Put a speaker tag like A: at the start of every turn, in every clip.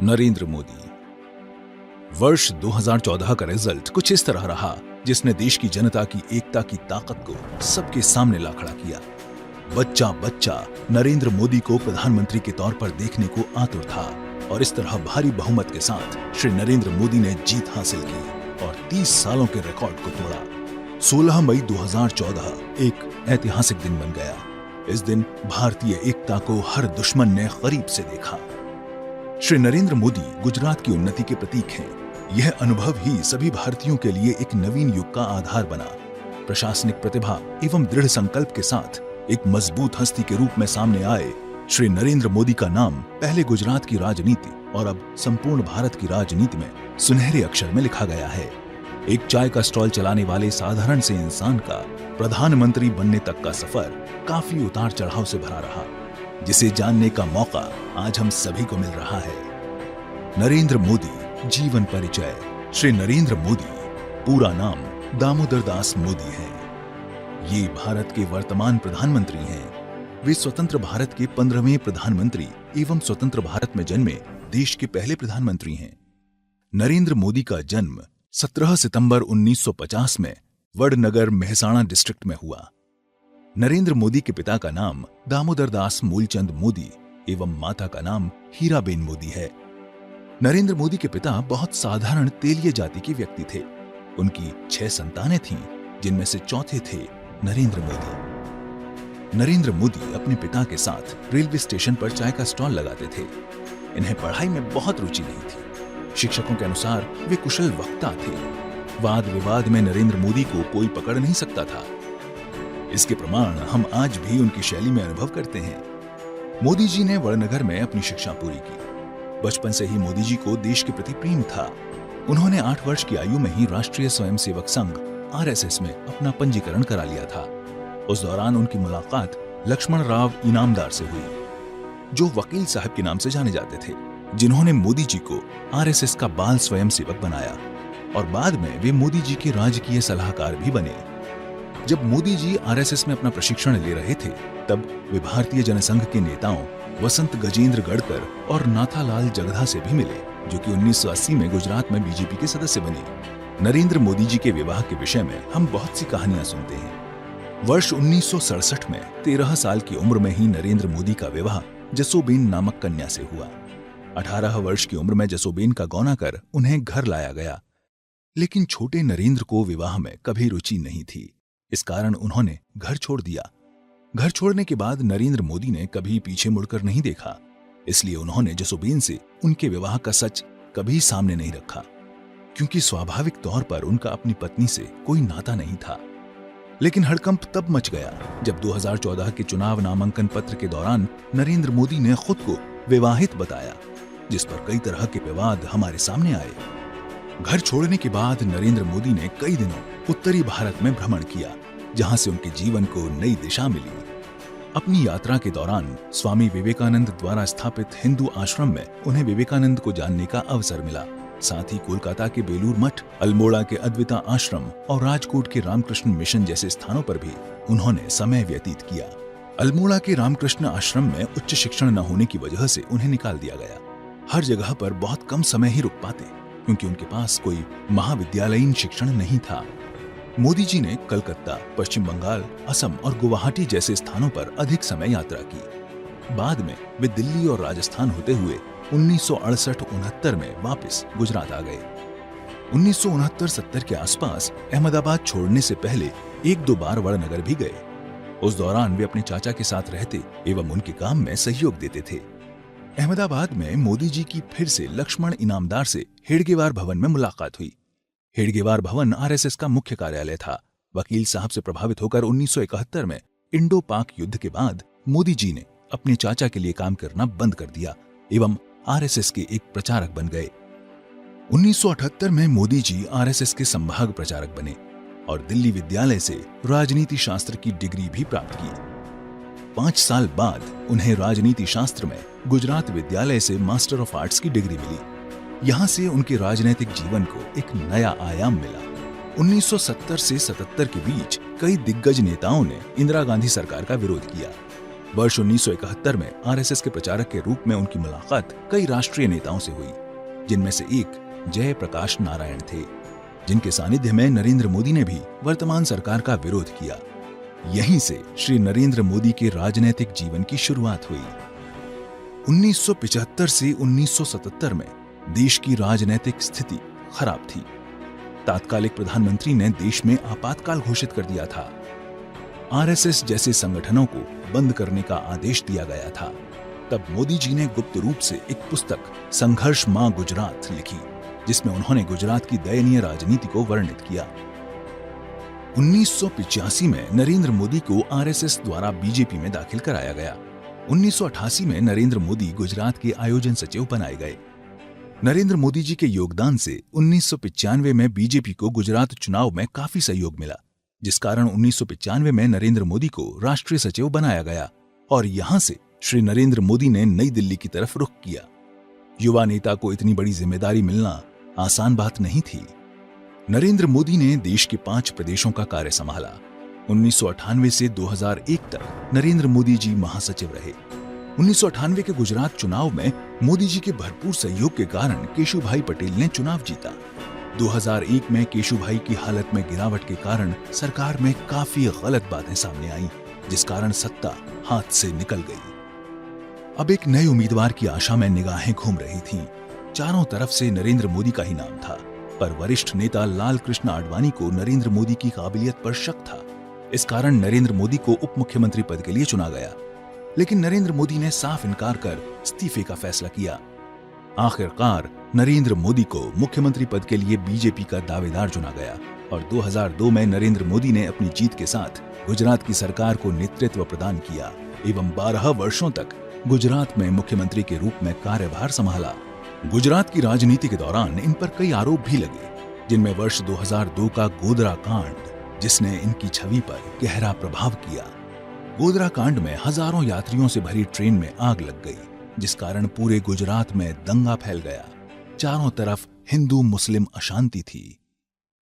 A: नरेंद्र मोदी। वर्ष 2014 का रिजल्ट कुछ इस तरह रहा जिसने देश की जनता की एकता की ताकत को सबके सामने ला खड़ा किया। बच्चा बच्चा नरेंद्र मोदी को प्रधानमंत्री के तौर पर देखने को आतुर था और इस तरह भारी बहुमत के साथ श्री नरेंद्र मोदी ने जीत हासिल की और 30 सालों के रिकॉर्ड को तोड़ा। 16 मई 2014 एक ऐतिहासिक दिन बन गया। इस दिन भारतीय एकता को हर दुश्मन ने करीब से देखा। श्री नरेंद्र मोदी गुजरात की उन्नति के प्रतीक हैं। यह अनुभव ही सभी भारतीयों के लिए एक नवीन युग का आधार बना। प्रशासनिक प्रतिभा एवं दृढ़ संकल्प के साथ एक मजबूत हस्ती के रूप में सामने आए श्री नरेंद्र मोदी का नाम पहले गुजरात की राजनीति और अब संपूर्ण भारत की राजनीति में सुनहरे अक्षर में लिखा गया है। एक चाय का स्टॉल चलाने वाले साधारण से इंसान का प्रधानमंत्री बनने तक का सफर काफी उतार चढ़ाव से भरा रहा, जिसे जानने का मौका आज हम सभी को मिल रहा है। नरेंद्र मोदी जीवन परिचय। श्री नरेंद्र मोदी पूरा नाम दामोदर दास मोदी है। ये भारत के वर्तमान प्रधानमंत्री हैं। वे स्वतंत्र भारत के 15वें प्रधानमंत्री एवं स्वतंत्र भारत में जन्मे देश के पहले प्रधानमंत्री हैं। नरेंद्र मोदी का जन्म 17 सितंबर 1950 में वडनगर मेहसाणा डिस्ट्रिक्ट में हुआ। नरेंद्र मोदी के पिता का नाम दामोदर दास मूलचंद मोदी एवं माता का नाम हीराबेन मोदी है। नरेंद्र मोदी के पिता बहुत साधारण तेलिये जाति के व्यक्ति थे। उनकी 6 संतानें थीं, जिनमें से चौथे थे नरेंद्र मोदी। नरेंद्र मोदी अपने पिता के साथ रेलवे स्टेशन पर चाय का स्टॉल लगाते थे। इन्हें पढ़ाई में बहुत रुचि नहीं थी। शिक्षकों के अनुसार वे कुशल वक्ता थे। वाद विवाद में नरेंद्र मोदी को कोई पकड़ नहीं सकता था। इसके प्रमाण हम आज भी उनकी शैली में अनुभव करते हैं। मोदी जी ने वडनगर में अपनी शिक्षा पूरी की। बचपन से ही मोदी जी को देश के प्रति प्रेम था। उन्होंने 8 वर्ष की आयु में ही राष्ट्रीय स्वयंसेवक संघ RSS में अपना पंजीकरण करा लिया था। उस दौरान उनकी मुलाकात लक्ष्मण राव इनामदार से हुई, जो वकील साहब के नाम से जाने जाते थे, जिन्होंने मोदी जी को RSS का बाल स्वयंसेवक बनाया और बाद में वे मोदी जी के राजकीय सलाहकार भी बने। जब मोदी जी RSS में अपना प्रशिक्षण ले रहे थे, तब वे भारतीय जनसंघ के नेताओं वसंत गजेंद्र गढ़कर और नाथालाल जगधा से भी मिले, जो कि 1980 में गुजरात में BJP के सदस्य बने। नरेंद्र मोदी जी के विवाह के विषय में हम बहुत सी कहानियां सुनते हैं। वर्ष 1967 में 13 साल की उम्र में ही नरेंद्र मोदी का विवाह जसोबेन नामक कन्या से हुआ। 18 वर्ष की उम्र में जसोबेन का गौना कर उन्हें घर लाया गया, लेकिन छोटे नरेंद्र को विवाह में कभी रुचि नहीं थी। इस कारण उन्होंने घर छोड़ दिया। घर छोड़ने के बाद नरेंद्र मोदी ने कभी पीछे मुड़कर नहीं देखा, इसलिए उन्होंने जसोबेन से उनके विवाह का सच कभी सामने नहीं रखा, क्योंकि स्वाभाविक तौर पर उनका अपनी पत्नी से कोई नाता नहीं था। लेकिन हड़कंप तब मच गया जब 2014 के चुनाव नामांकन पत्र के दौरान नरेंद्र मोदी ने खुद को विवाहित बताया, जिस पर कई तरह के विवाद हमारे सामने आए। घर छोड़ने के बाद नरेंद्र मोदी ने कई दिनों उत्तरी भारत में भ्रमण किया, जहां से उनके जीवन को नई दिशा मिली। अपनी यात्रा के दौरान स्वामी विवेकानंद द्वारा स्थापित हिंदू आश्रम में उन्हें विवेकानंद को जानने का अवसर मिला। साथ ही कोलकाता के बेलूर मठ, अल्मोड़ा के अद्विता आश्रम और राजकोट के रामकृष्ण मिशन जैसे स्थानों पर भी उन्होंने समय व्यतीत किया। अल्मोड़ा के रामकृष्ण आश्रम में उच्च शिक्षण न होने की वजह से उन्हें निकाल दिया गया। हर जगह पर बहुत कम समय ही रुक पाते, क्योंकि उनके पास कोई महाविद्यालयीन शिक्षण नहीं था। मोदी जी ने कलकत्ता, पश्चिम बंगाल, असम और गुवाहाटी जैसे स्थानों पर अधिक समय यात्रा की। बाद में वे दिल्ली और राजस्थान होते हुए 1968-69 में वापस गुजरात आ गए। 1969-70 के आसपास अहमदाबाद छोड़ने से पहले 1-2 बार वडनगर भी गए। उस दौरान वे अपने चाचा के साथ रहते एवं उनके काम में सहयोग देते थे। अहमदाबाद में मोदी जी की फिर से लक्ष्मण इनामदार से हेडगेवार भवन में मुलाकात हुई। हेडगेवार भवन RSS का मुख्य कार्यालय था। वकील साहब से प्रभावित होकर 1971 में इंडो पाक युद्ध के बाद मोदी जी ने अपने चाचा के लिए काम करना बंद कर दिया एवं RSS के एक प्रचारक बन गए। 1978 में मोदी जी RSS के संभाग प्रचारक बने और दिल्ली विद्यालय से राजनीति शास्त्र की डिग्री भी प्राप्त की। 5 साल बाद उन्हें राजनीति शास्त्र में गुजरात विद्यालय से मास्टर ऑफ आर्ट्स की डिग्री मिली। यहां से उनके राजनीतिक जीवन को एक नया आयाम मिला। 1970 से 77 के बीच कई दिग्गज नेताओं ने इंदिरा गांधी सरकार का विरोध किया। वर्ष 1971 में आरएसएस के प्रचारक के रूप में उनकी मुलाकात कई राष्ट्रीय नेताओं से हुई, जिनमें से एक जयप्रकाश नारायण थे, जिनके सानिध्य में नरेंद्र मोदी ने भी वर्तमान सरकार का विरोध किया। यहीं से श्री नरेंद्र मोदी के राजनीतिक जीवन की शुरुआत हुई। 1975 से 1977 में देश की राजनीतिक स्थिति खराब थी। तात्कालिक प्रधानमंत्री ने देश में आपातकाल घोषित कर दिया था। आरएसएस जैसे संगठनों को बंद करने का आदेश दिया गया था। तब मोदी जी ने गुप्त रूप से एक पुस्तक संघर्ष मां गुजरात लिखी, जिसमें उन्होंने गुजरात की दयनीय राजनीति को वर्णित किया। 1985 में नरेंद्र मोदी को आरएसएस द्वारा बीजेपी में दाखिल कराया गया। 1988 में नरेंद्र मोदी गुजरात के आयोजन सचिव बनाए गए। नरेंद्र मोदी जी के योगदान से 1995 में बीजेपी को गुजरात चुनाव में काफी सहयोग मिला, जिस कारण 1995 में नरेंद्र मोदी को राष्ट्रीय सचिव बनाया गया और यहां से श्री नरेंद्र मोदी ने नई दिल्ली की तरफ रुख किया। युवा नेता को इतनी बड़ी जिम्मेदारी मिलना आसान बात नहीं थी। नरेंद्र मोदी ने देश के 5 प्रदेशों का कार्य संभाला। 1998 से 2001 तक नरेंद्र मोदी जी महासचिव रहे। 1998 के गुजरात चुनाव में मोदी जी के भरपूर सहयोग के कारण केशुभाई पटेल ने चुनाव जीता। 2001 में केशुभाई की हालत में गिरावट के कारण सरकार में काफी गलत बातें सामने आईं, जिस कारण सत्ता हाथ से निकल गई। अब एक नए उम्मीदवार की आशा में निगाहें घूम रही थीं। चारों तरफ से नरेंद्र मोदी का ही नाम था, पर वरिष्ठ नेता लाल कृष्ण आडवाणी को नरेंद्र मोदी की काबिलियत पर शक था। इस कारण नरेंद्र मोदी को उप मुख्यमंत्री पद के लिए चुना गया, लेकिन नरेंद्र मोदी ने साफ इनकार कर इस्तीफे का फैसला किया। आखिरकार नरेंद्र मोदी को मुख्यमंत्री पद के लिए बीजेपी का दावेदार चुना गया और 2002 में नरेंद्र मोदी ने अपनी जीत के साथ गुजरात की सरकार को नेतृत्व प्रदान किया एवं 12 वर्षों तक गुजरात में मुख्यमंत्री के रूप में कार्यभार संभाला। गुजरात की राजनीति के दौरान इन पर कई आरोप भी लगे, जिनमें वर्ष 2002 का गोधरा कांड, जिसने इनकी छवि पर गहरा प्रभाव किया। गोधरा कांड में हजारों यात्रियों से भरी ट्रेन में आग लग गई, जिस कारण पूरे गुजरात में दंगा फैल गया। चारों तरफ हिंदू मुस्लिम अशांति थी।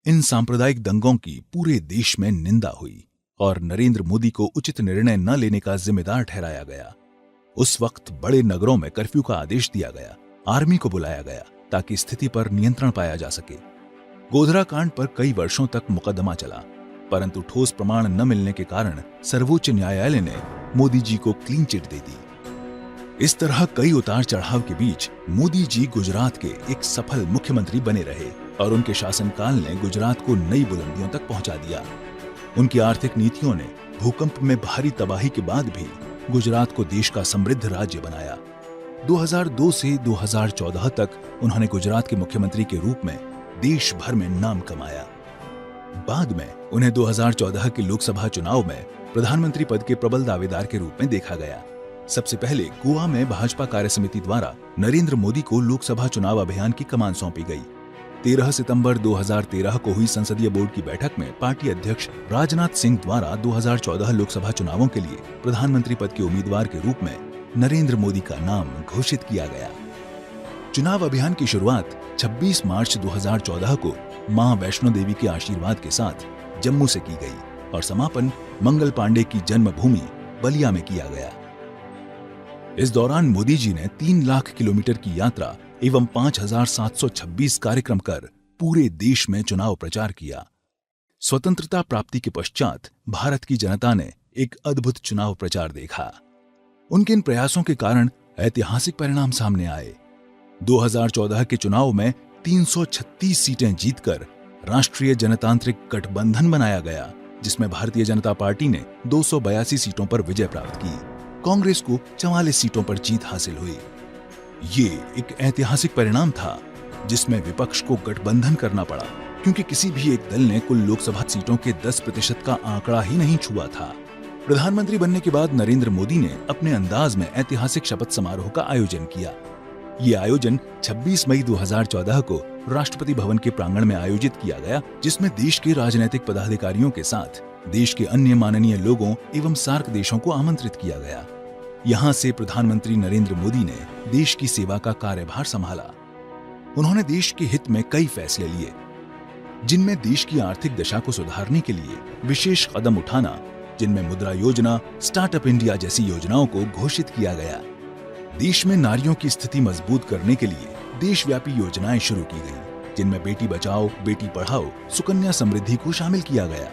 A: इन सांप्रदायिक दंगों की पूरे देश में निंदा हुई और नरेंद्र मोदी को उचित निर्णय न लेने का जिम्मेदार ठहराया गया। उस वक्त बड़े नगरों में कर्फ्यू का आदेश दिया गया, आर्मी को बुलाया गया ताकि स्थिति पर नियंत्रण पाया जा सके। गोधरा कांड पर कई वर्षों तक मुकदमा चला, परंतु ठोस प्रमाण न मिलने के कारण सर्वोच्च न्यायालय ने मोदी जी को क्लीन चिट दे दी। इस तरह कई उतार चढ़ाव के बीच मोदी जी गुजरात के एक सफल मुख्यमंत्री बने रहे और उनके शासनकाल ने गुजरात को नई बुलंदियों तक पहुंचा दिया। उनकी आर्थिक नीतियों ने भूकंप में भारी तबाही के बाद भी गुजरात को देश का समृद्ध राज्य बनाया। 2002 से 2014 तक उन्होंने गुजरात के मुख्यमंत्री के रूप में देश भर में नाम कमाया। बाद में उन्हें 2014 के लोकसभा चुनाव में प्रधानमंत्री पद के प्रबल दावेदार के रूप में देखा गया। सबसे पहले गोवा में भाजपा कार्य समिति द्वारा नरेंद्र मोदी को लोकसभा चुनाव अभियान की कमान सौंपी गई। 13 सितंबर 2013 को हुई संसदीय बोर्ड की बैठक में पार्टी अध्यक्ष राजनाथ सिंह द्वारा 2014 लोकसभा चुनावों के लिए प्रधानमंत्री पद के उम्मीदवार के रूप में नरेंद्र मोदी का नाम घोषित किया गया। चुनाव अभियान की शुरुआत 26 मार्च 2014 को मां वैष्णो देवी के आशीर्वाद के साथ जम्मू से की गई और समापन मंगल पांडे की जन्मभूमि बलिया में किया गया। इस दौरान मोदी जी ने 3 लाख किलोमीटर की यात्रा एवं 5,726 कार्यक्रम कर पूरे देश में चुनाव प्रचार किया। स्वतंत्रता प्राप्ति के पश्चात भारत की जनता ने एक अद्भुत चुनाव प्रचार देखा। उनके इन प्रयासों के कारण ऐतिहासिक परिणाम सामने आए। 2014 के चुनाव में 336 सीटें जीतकर राष्ट्रीय जनतांत्रिक गठबंधन बनाया गया, जिसमें भारतीय जनता पार्टी ने 282 सीटों पर विजय प्राप्त की। कांग्रेस को 44 सीटों पर जीत हासिल हुई। ये एक ऐतिहासिक परिणाम था, जिसमें विपक्ष को गठबंधन करना पड़ा, क्योंकि किसी भी एक दल ने कुल लोकसभा सीटों के 10% का आंकड़ा ही नहीं छुआ था। प्रधानमंत्री बनने के बाद नरेंद्र मोदी ने अपने अंदाज में ऐतिहासिक शपथ समारोह का आयोजन किया। ये आयोजन 26 मई 2014 को राष्ट्रपति भवन के प्रांगण में आयोजित किया गया, जिसमें देश के राजनीतिक पदाधिकारियों के साथ देश के अन्य माननीय लोगों एवं सार्क देशों को आमंत्रित किया गया। यहां से प्रधानमंत्री नरेंद्र मोदी ने देश की सेवा का कार्यभार संभाला। उन्होंने देश के हित में कई फैसले लिए, जिनमें देश की आर्थिक दशा को सुधारने के लिए विशेष कदम उठाना, जिनमें मुद्रा योजना, स्टार्टअप इंडिया जैसी योजनाओं को घोषित किया गया। देश में नारियों की स्थिति मजबूत करने के लिए देशव्यापी योजनाएं शुरू की गईं, जिनमें बेटी बचाओ, बेटी पढ़ाओ, सुकन्या समृद्धि को शामिल किया गया।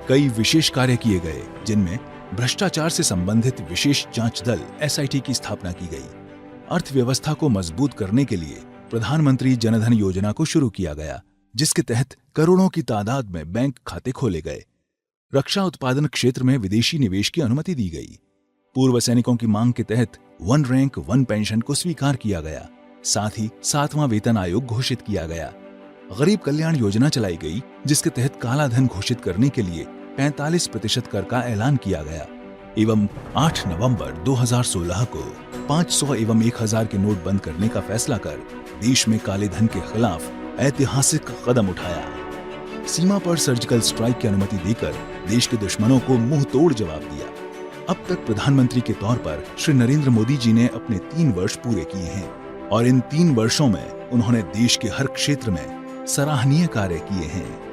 A: कई विशेष कार्य किए गए, जिनमें भ्रष्टाचार से संबंधित विशेष जांच दल SIT की स्थापना की गई। अर्थव्यवस्था को मजबूत करने के लिए प्रधानमंत्री जनधन योजना को शुरू किया गया, जिसके तहत करोड़ों की तादाद में बैंक खाते खोले गए। रक्षा उत्पादन क्षेत्र में विदेशी निवेश की अनुमति दी गई। पूर्व सैनिकों की मांग के तहत 1 रैंक 1 पेंशन को स्वीकार किया गया। साथ ही 7वां वेतन आयोग घोषित किया गया। गरीब कल्याण योजना चलाई गई, जिसके तहत काला धन घोषित करने के लिए 45% कर का ऐलान किया गया। एवं 8 नवंबर 2016 को 500 एवं 1000 के नोट बंद करने का फैसला कर देश में काले धन के खिलाफ ऐतिहासिक कदम उठाया। सीमा पर सर्जिकल स्ट्राइक की अनुमति देकर देश के दुश्मनों को मुंह तोड़ जवाब दिया। अब तक प्रधानमंत्री के तौर पर श्री नरेंद्र मोदी जी ने अपने 3 वर्ष पूरे किए हैं और इन 3 वर्षों में उन्होंने देश के हर क्षेत्र में सराहनीय कार्य किए हैं।